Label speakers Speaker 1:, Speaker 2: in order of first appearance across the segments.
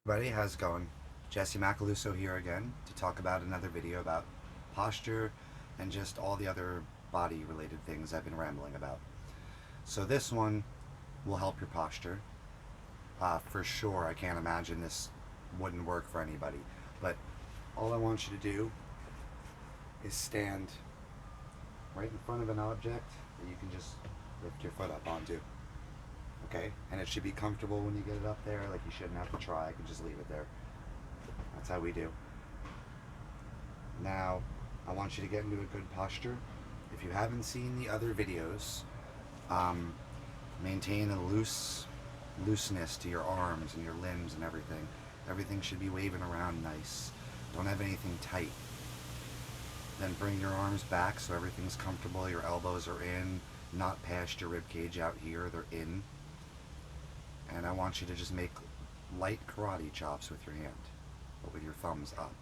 Speaker 1: Everybody, how's it going? Jesse Macaluso here again to talk about another video about posture and just all the other body related things I've been rambling about. So this one will help your posture. For sure, I can't imagine this wouldn't work for anybody. But all I want you to do is stand right in front of an object that you can just lift your foot up onto. Okay? And it should be comfortable when you get it up there. Like, you shouldn't have to try. I can just leave it there. That's how we do. Now, I want you to get into a good posture. If you haven't seen the other videos, um, maintain a looseness to your arms and your limbs and everything. Everything should be waving around nice. Don't have anything tight. Then bring your arms back so everything's comfortable. Your elbows are in, not past your rib cage out here. They're in. And I want you to just make light karate chops with your hand, but with your thumbs up.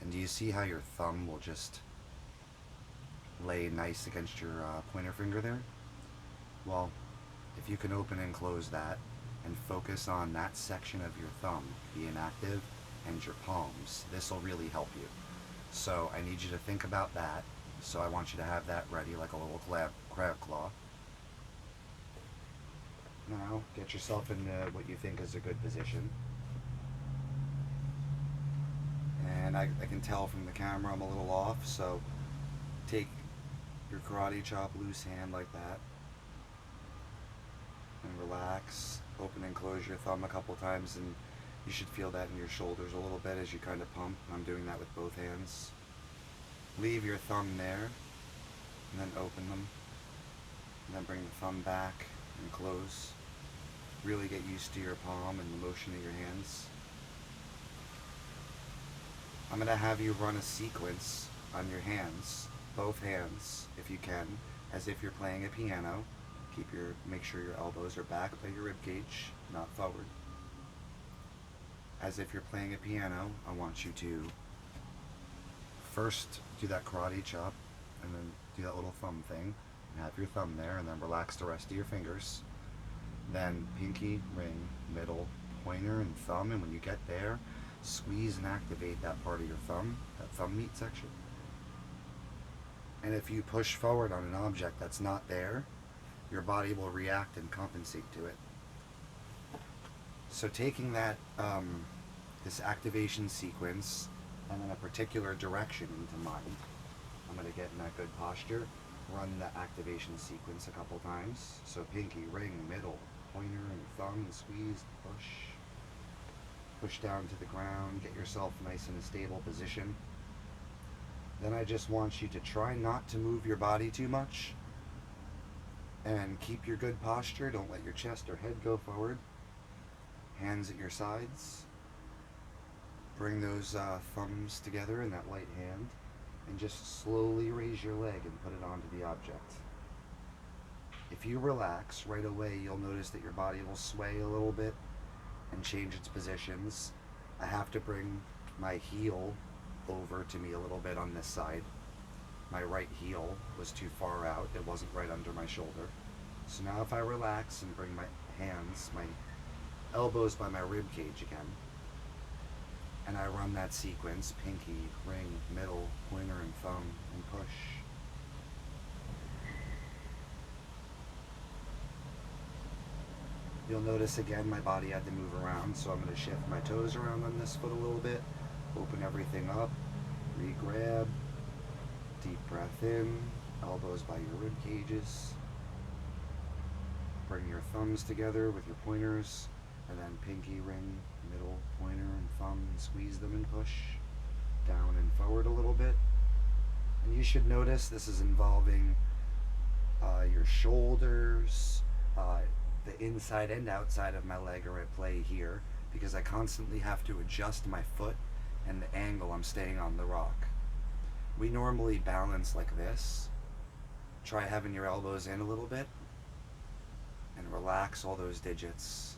Speaker 1: And do you see how your thumb will just lay nice against your pointer finger there? Well, if you can open and close that and focus on that section of your thumb being active and your palms, this will really help you. So I need you to think about that. So I want you to have that ready like a little crab claw. Now, get yourself in what you think is a good position. And I can tell from the camera I'm a little off, so take your karate chop loose hand like that. And relax. Open and close your thumb a couple times, and you should feel that in your shoulders a little bit as you kind of pump. I'm doing that with both hands. Leave your thumb there, and then open them. And then bring the thumb back and close. Really get used to your palm and the motion of your hands. I'm going to have you run a sequence on your hands, both hands, if you can, as if you're playing a piano. Make sure your elbows are back by your rib cage, not forward. As if you're playing a piano, I want you to first do that karate chop, and then do that little thumb thing, and have your thumb there, and then relax the rest of your fingers. Then pinky, ring, middle, pointer, and thumb, and when you get there, squeeze and activate that part of your thumb, that thumb meat section. And if you push forward on an object that's not there, your body will react and compensate to it. So taking that, this activation sequence and in a particular direction into mind, I'm going to get in that good posture, run the activation sequence a couple times. So pinky, ring, middle, pointer, and thumb, and squeeze, push. Push down to the ground, get yourself nice in a stable position. Then I just want you to try not to move your body too much and keep your good posture. Don't let your chest or head go forward. Hands at your sides. Bring those thumbs together in that light hand and just slowly raise your leg and put it onto the object. If you relax right away, you'll notice that your body will sway a little bit and change its positions. I have to bring my heel over to me a little bit on this side. My right heel was too far out. It wasn't right under my shoulder. So now if I relax and bring my hands, my elbows by my rib cage again, and I run that sequence, pinky, ring, middle, pointer, and thumb, and push. You'll notice again my body had to move around, so I'm going to shift my toes around on this foot a little bit, open everything up, re-grab, deep breath in, elbows by your rib cages, bring your thumbs together with your pointers, and then pinky, ring, middle, pointer, and thumb, and squeeze them and push, down and forward a little bit. And you should notice this is involving your shoulders, the inside and outside of my leg are at play here, because I constantly have to adjust my foot and the angle I'm staying on the rock. We normally balance like this. Try having your elbows in a little bit and relax all those digits.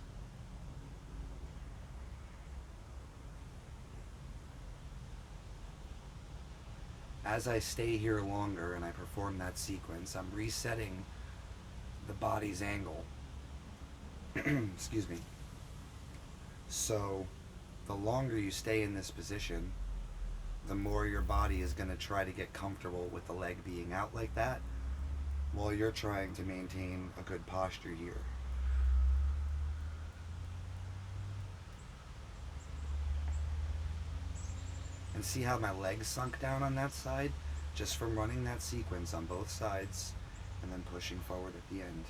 Speaker 1: As I stay here longer and I perform that sequence, I'm resetting the body's angle. Excuse me. So the longer you stay in this position, the more your body is going to try to get comfortable with the leg being out like that while you're trying to maintain a good posture here. And see how my legs sunk down on that side just from running that sequence on both sides and then pushing forward at the end.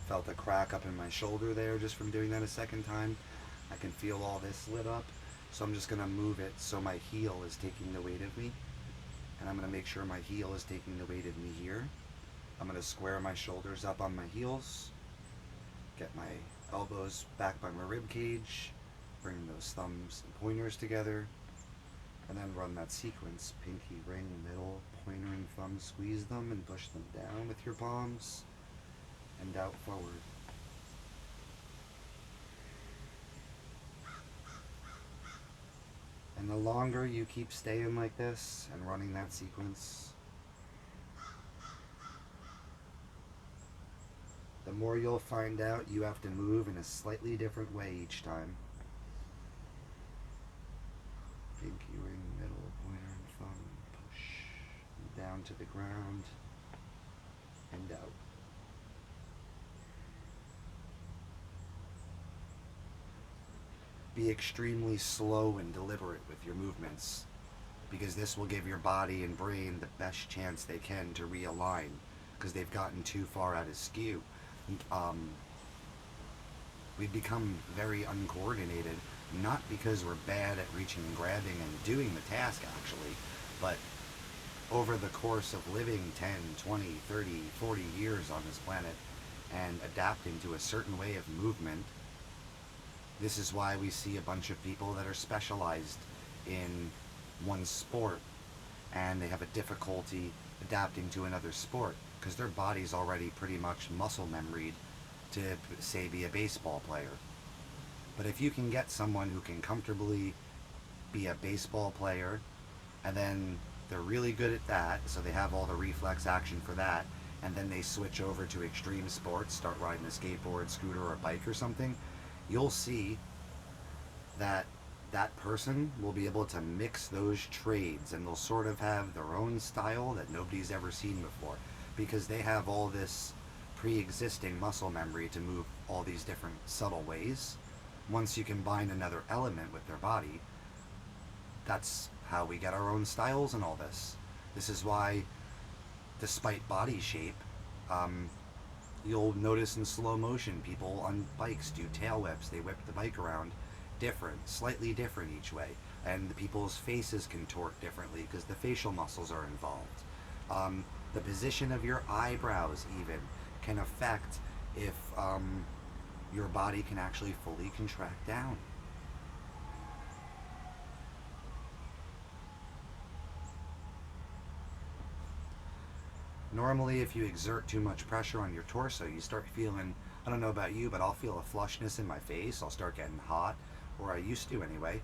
Speaker 1: Felt a crack up in my shoulder there just from doing that a second time. I can feel all this lit up, so I'm just going to move it so my heel is taking the weight of me, and I'm going to make sure my heel is taking the weight of me here. I'm going to square my shoulders up on my heels, get my elbows back by my rib cage, bring those thumbs and pointers together, and then run that sequence. Pinky, ring, middle, pointer and thumb, squeeze them and push them down with your palms and out forward. And the longer you keep staying like this and running that sequence, the more you'll find out you have to move in a slightly different way each time. Pinky ring, middle, pointer and thumb, push down to the ground and out. Be extremely slow and deliberate with your movements, because this will give your body and brain the best chance they can to realign, because they've gotten too far out of skew. We've become very uncoordinated, not because we're bad at reaching and grabbing and doing the task actually, but over the course of living 10, 20, 30, 40 years on this planet and adapting to a certain way of movement, this is why we see a bunch of people that are specialized in one sport and they have a difficulty adapting to another sport because their body's already pretty much muscle memoried to, say, be a baseball player. But if you can get someone who can comfortably be a baseball player and then they're really good at that, so they have all the reflex action for that, and then they switch over to extreme sports, start riding a skateboard, scooter, or a bike or something, you'll see that that person will be able to mix those trades and they'll sort of have their own style that nobody's ever seen before because they have all this pre-existing muscle memory to move all these different subtle ways. Once you combine another element with their body, that's how we get our own styles and all this. This is why, despite body shape, you'll notice in slow motion people on bikes do tail whips. They whip the bike around different, slightly different each way, and the people's faces contort differently because the facial muscles are involved. The position of your eyebrows even can affect if your body can actually fully contract down. Normally, if you exert too much pressure on your torso, you start feeling, I don't know about you, but I'll feel a flushness in my face. I'll start getting hot, or I used to anyway.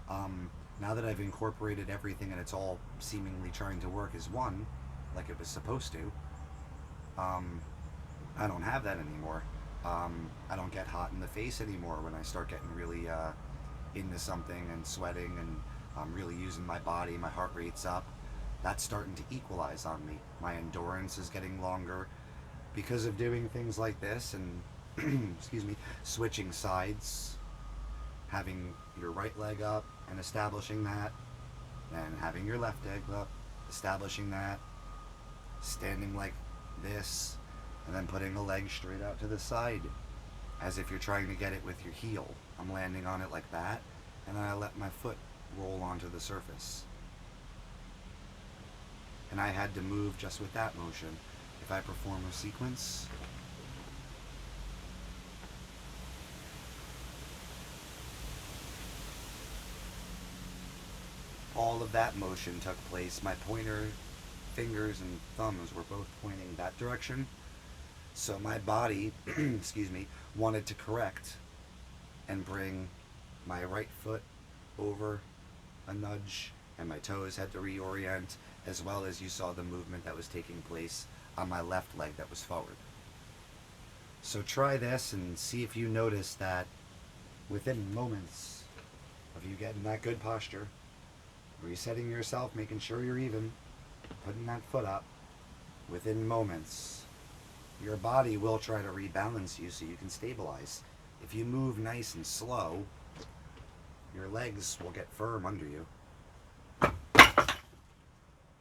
Speaker 1: Now that I've incorporated everything and it's all seemingly trying to work as one, like it was supposed to, I don't have that anymore. I don't get hot in the face anymore when I start getting really into something and sweating and I'm really using my body, my heart rate's up. That's starting to equalize on me. My endurance is getting longer because of doing things like this and excuse me, switching sides, having your right leg up and establishing that, and having your left leg up, establishing that, standing like this, and then putting a leg straight out to the side as if you're trying to get it with your heel. I'm landing on it like that, and then I let my foot roll onto the surface. And I had to move just with that motion. If I perform a sequence, all of that motion took place. My pointer, fingers, and thumbs were both pointing that direction. So my body, excuse me, wanted to correct and bring my right foot over a nudge, and my toes had to reorient, as well as you saw the movement that was taking place on my left leg that was forward. So try this and see if you notice that within moments of you getting that good posture, resetting yourself, making sure you're even, putting that foot up, within moments, your body will try to rebalance you so you can stabilize. If you move nice and slow, your legs will get firm under you.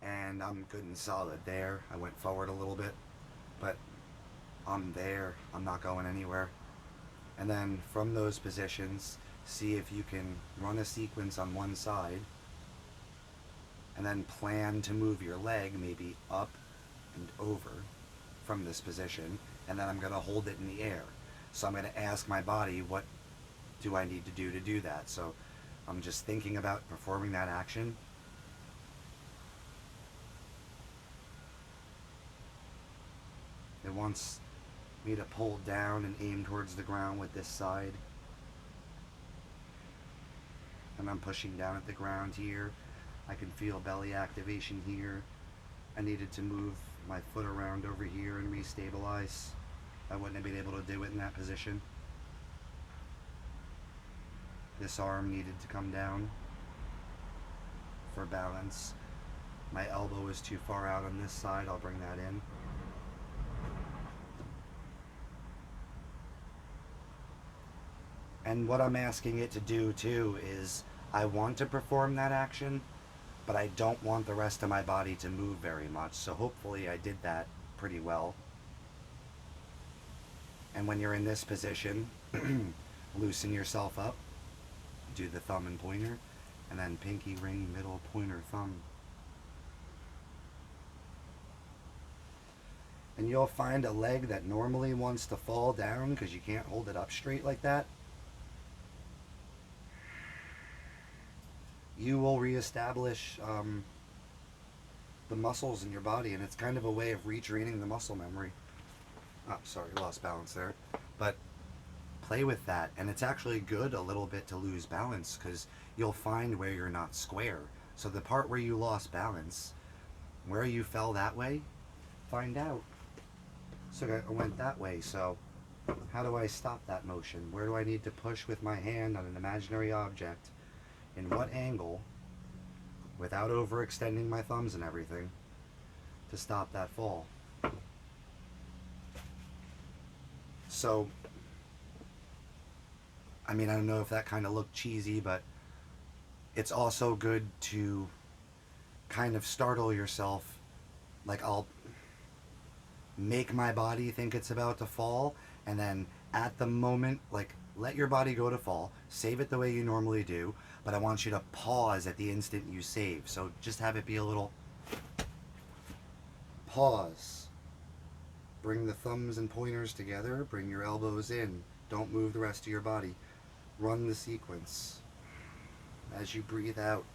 Speaker 1: And I'm good and solid there. I went forward a little bit, but I'm there. I'm not going anywhere. And then from those positions, see if you can run a sequence on one side and then plan to move your leg maybe up and over from this position, and then I'm going to hold it in the air. So I'm going to ask my body, what do I need to do that? So I'm just thinking about performing that action. It wants me to pull down and aim towards the ground with this side. And I'm pushing down at the ground here. I can feel belly activation here. I needed to move my foot around over here and restabilize. I wouldn't have been able to do it in that position. This arm needed to come down for balance. My elbow is too far out on this side. I'll bring that in. And what I'm asking it to do too is I want to perform that action, but I don't want the rest of my body to move very much. So hopefully I did that pretty well. And when you're in this position, loosen yourself up, do the thumb and pointer, and then pinky, ring, middle, pointer, thumb. And you'll find a leg that normally wants to fall down because you can't hold it up straight like that. You will reestablish the muscles in your body, and it's kind of a way of retraining the muscle memory. Oh, sorry, lost balance there. But play with that, and it's actually good a little bit to lose balance because you'll find where you're not square. So the part where you lost balance, where you fell that way, find out. So I went that way, so how do I stop that motion? Where do I need to push with my hand on an imaginary object? In what angle, without overextending my thumbs and everything, to stop that fall? So, I mean, I don't know if that kind of looked cheesy, but it's also good to kind of startle yourself. Like, I'll make my body think it's about to fall, and then at the moment, like, let your body go to fall, save it the way you normally do, but I want you to pause at the instant you save. So just have it be a little pause. Bring the thumbs and pointers together, bring your elbows in. Don't move the rest of your body. Run the sequence. As you breathe out,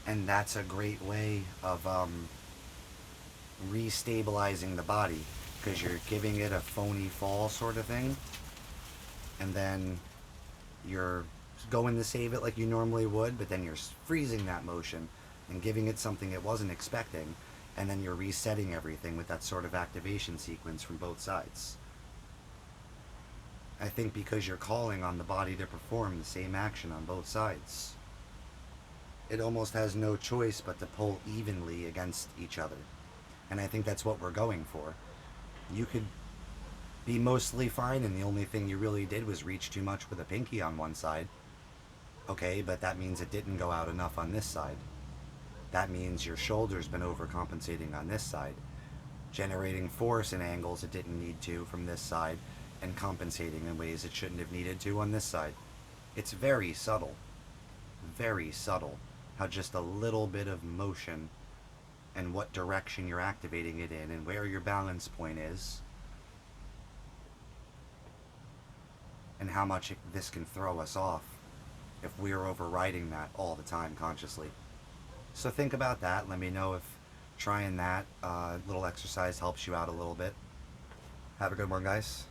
Speaker 1: and that's a great way of restabilizing the body because you're giving it a phony fall sort of thing, and then you're going to save it like you normally would, but then you're freezing that motion and giving it something it wasn't expecting, and then you're resetting everything with that sort of activation sequence from both sides. I think because you're calling on the body to perform the same action on both sides, it almost has no choice but to pull evenly against each other. And I think that's what we're going for. You could be mostly fine and the only thing you really did was reach too much with a pinky on one side. Okay, but that means it didn't go out enough on this side. That means your shoulder's been overcompensating on this side, generating force in angles it didn't need to from this side, and compensating in ways it shouldn't have needed to on this side. It's very subtle how just a little bit of motion and what direction you're activating it in and where your balance point is and how much this can throw us off if we're overriding that all the time consciously. So think about that. Let me know if trying that little exercise helps you out a little bit. Have a good one, guys.